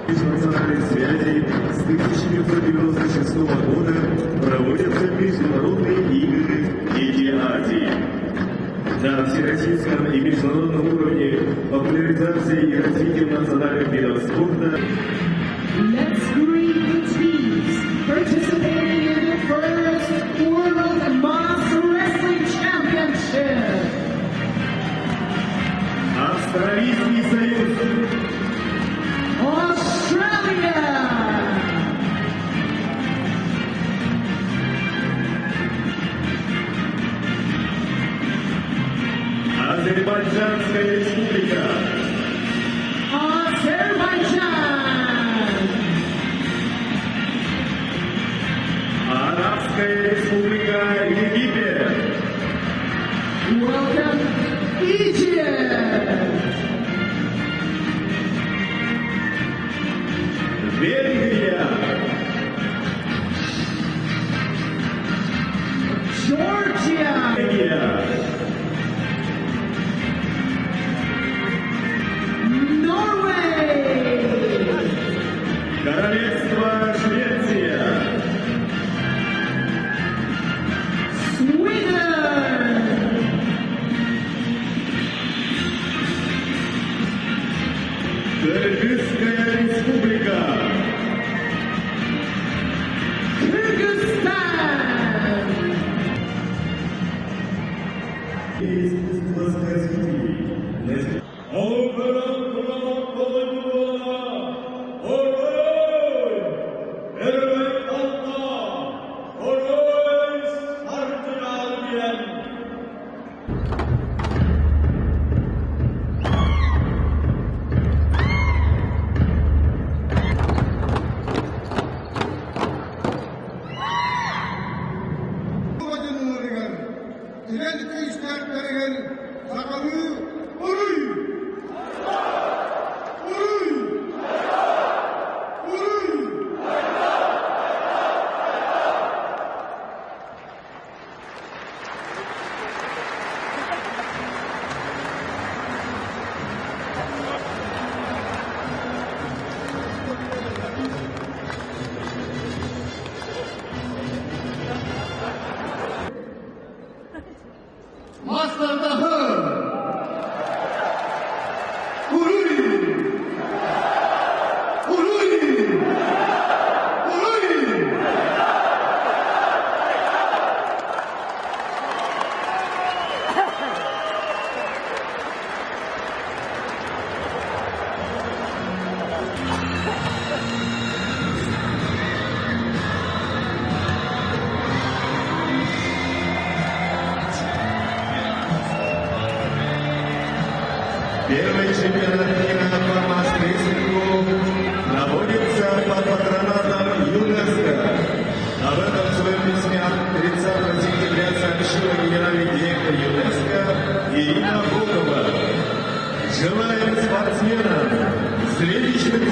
Межнациональной связи с 1996 года проводятся международные игры «Дети Азии». На всероссийском и международном уровне популяризация и развитие национальных видов спорта. Let's greet the teams participating in the first World Mass Wrestling Championship. Австралийский союз. Australia. Азербайджанская республика. Азербайджан. Арабская республика Египет. Welcome, Egypt. Венгрия. Georgia. Norway. Королевство Швеция. Sweden. Кыргызская республика. Kyrgyzstan. Искусство сказителей. Master Daha. Urui. Urui. Urui. Первый чемпионат мира по масс-рейсингу проводится под патронатом ЮНЕСКО. Об этом в своем письме 30 сентября сообщила генеральный директор ЮНЕСКо Ирина Богова. Желаем спортсменам зрелищных